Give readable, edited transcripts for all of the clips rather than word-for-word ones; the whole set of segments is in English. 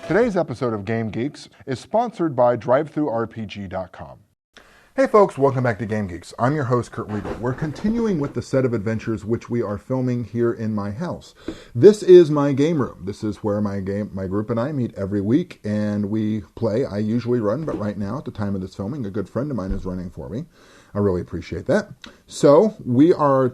Today's episode of Game Geeks is sponsored by Drive-Thru Rpg.com. Hey folks, welcome back to Game Geeks. I'm your host, Kurt Wiegel. We're continuing with the set of adventures which we are filming here in my house. This is my game room. This is where my group and I meet every week and we play. I usually run, but right now, at the time of this filming, a good friend of mine is running for me. I really appreciate that. So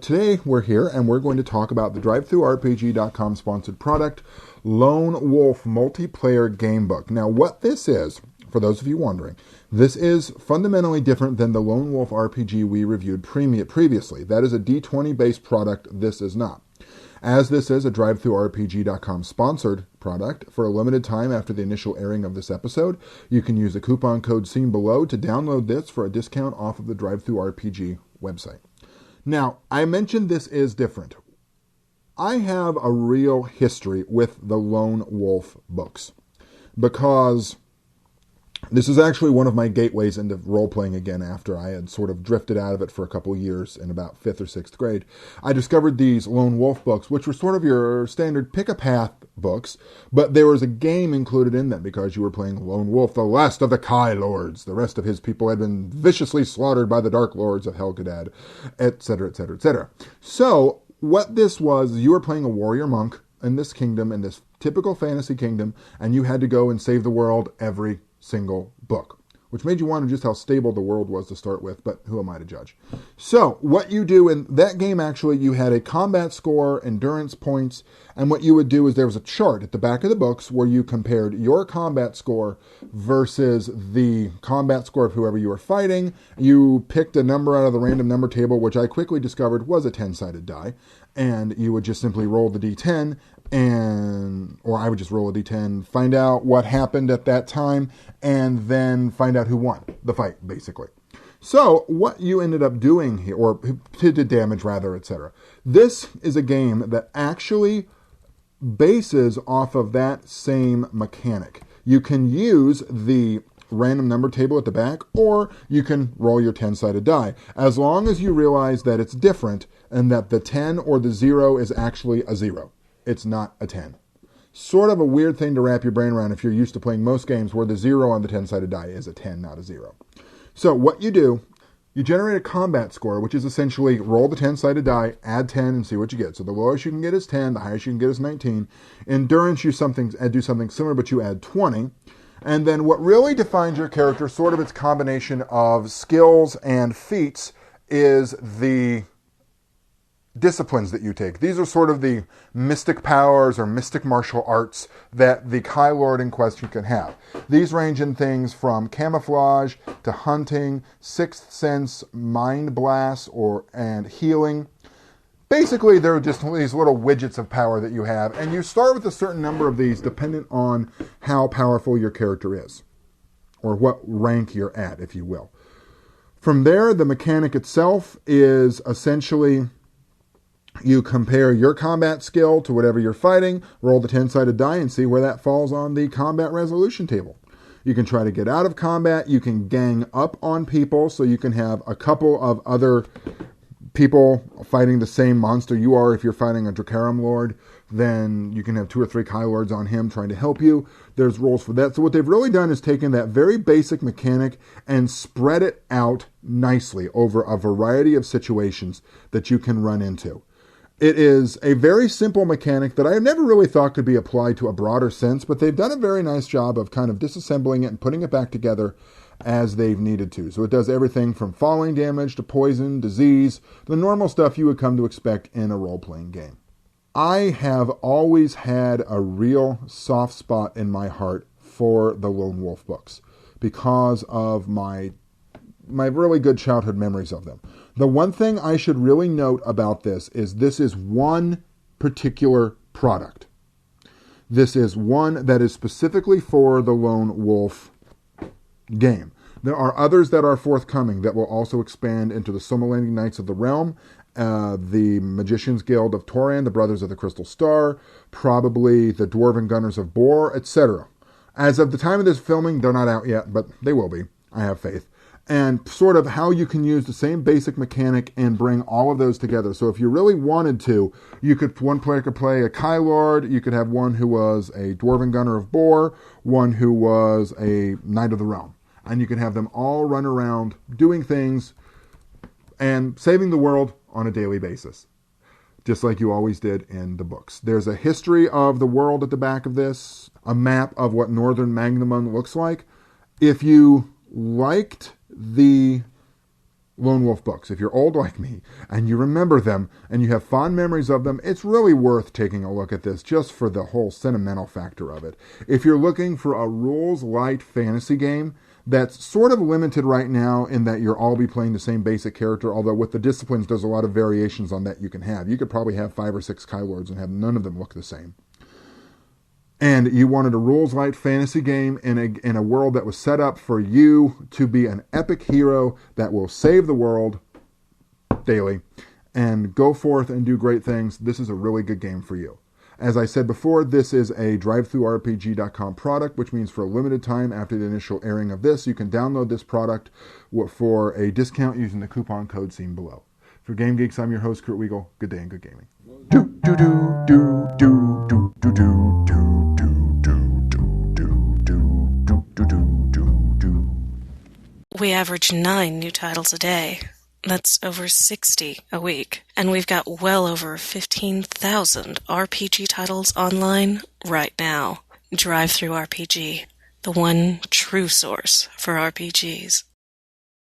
today we're here and we're going to talk about the Drive-Thru Rpg.com sponsored product, Lone Wolf Multiplayer Gamebook. Now what this is, for those of you wondering, this is fundamentally different than the Lone Wolf RPG we reviewed previously. That is a D20 based product, this is not. As this is a Drive-Thru Rpg.com sponsored product, for a limited time after the initial airing of this episode, you can use the coupon code seen below to download this for a discount off of the Drive-Thru RPG website. Now, I mentioned this is different. I have a real history with the Lone Wolf books because this is actually one of my gateways into role-playing again after I had sort of drifted out of it for a couple years in about 5th or 6th grade. I discovered these Lone Wolf books, which were sort of your standard pick-a-path books, but there was a game included in them because you were playing Lone Wolf, the last of the Kai Lords. The rest of his people had been viciously slaughtered by the Dark Lords of Helgadad, etc., etc., etc. So what this was, you were playing a warrior monk in this kingdom, in this typical fantasy kingdom, and you had to go and save the world every single book, which made you wonder just how stable the world was to start with, but who am I to judge? So what you do in that game, actually, you had a combat score, endurance points, and what you would do is there was a chart at the back of the books where you compared your combat score versus the combat score of whoever you were fighting. You picked a number out of the random number table, which I quickly discovered was a 10-sided die, and you would just simply roll the d10, or I would just roll a d10, find out what happened at that time, and then find out who won the fight, basically. So what you ended up doing here, or who did damage rather, etc. This is a game that actually bases off of that same mechanic. You can use the random number table at the back, or you can roll your 10-sided die, as long as you realize that it's different and that the 10 or the 0 is actually a 0. It's not a 10. Sort of a weird thing to wrap your brain around if you're used to playing most games where the 0 on the 10-sided die is a 10, not a 0. So what you do, you generate a combat score, which is essentially roll the 10-sided die, add 10, and see what you get. So the lowest you can get is 10, the highest you can get is 19. Endurance, you do something similar, but you add 20. And then what really defines your character, sort of its combination of skills and feats, is the disciplines that you take. These are sort of the mystic powers or mystic martial arts that the Kai Lord in question can have. These range in things from camouflage to hunting, sixth sense, mind blast, and healing. Basically, they're just these little widgets of power that you have, and you start with a certain number of these dependent on how powerful your character is, or what rank you're at, if you will. From there, the mechanic itself is essentially you compare your combat skill to whatever you're fighting, roll the 10-sided die, and see where that falls on the combat resolution table. You can try to get out of combat. You can gang up on people, so you can have a couple of other people fighting the same monster you are. If you're fighting a Dracarum Lord, then you can have 2 or 3 Kai Lords on him trying to help you. There's roles for that. So what they've really done is taken that very basic mechanic and spread it out nicely over a variety of situations that you can run into. It is a very simple mechanic that I never really thought could be applied to a broader sense, but they've done a very nice job of kind of disassembling it and putting it back together as they've needed to. So it does everything from falling damage to poison, disease, the normal stuff you would come to expect in a role-playing game. I have always had a real soft spot in my heart for the Lone Wolf books because of my really good childhood memories of them. The one thing I should really note about this is one particular product. This is one that is specifically for the Lone Wolf game. There are others that are forthcoming that will also expand into the Somaliland Knights of the Realm, the Magicians Guild of Toran, the Brothers of the Crystal Star, probably the Dwarven Gunners of Bor, etc. As of the time of this filming, they're not out yet, but they will be. I have faith. and sort of how you can use the same basic mechanic and bring all of those together. So if you really wanted to, one player could play a Kylord, you could have one who was a Dwarven Gunner of Boar, one who was a Knight of the Realm. And you can have them all run around doing things and saving the world on a daily basis, just like you always did in the books. There's a history of the world at the back of this, a map of what Northern Magnamon looks like. If you liked the Lone Wolf books, if you're old like me and you remember them and you have fond memories of them, it's really worth taking a look at this just for the whole sentimental factor of it. If you're looking for a rules-light fantasy game that's sort of limited right now in that you'll all be playing the same basic character, although with the disciplines there's a lot of variations on that you can have. You could probably have 5 or 6 Kylords and have none of them look the same. And you wanted a rules-light fantasy game in a world that was set up for you to be an epic hero that will save the world daily and go forth and do great things, this is a really good game for you. As I said before, this is a Drive-Thru product, which means for a limited time after the initial airing of this, you can download this product for a discount using the coupon code seen below. For Game Geeks, I'm your host, Kurt Wiegel. Good day and good gaming. We average 9 new titles a day. That's over 60 a week. And we've got well over 15,000 RPG titles online right now. Drive-Thru RPG, the one true source for RPGs.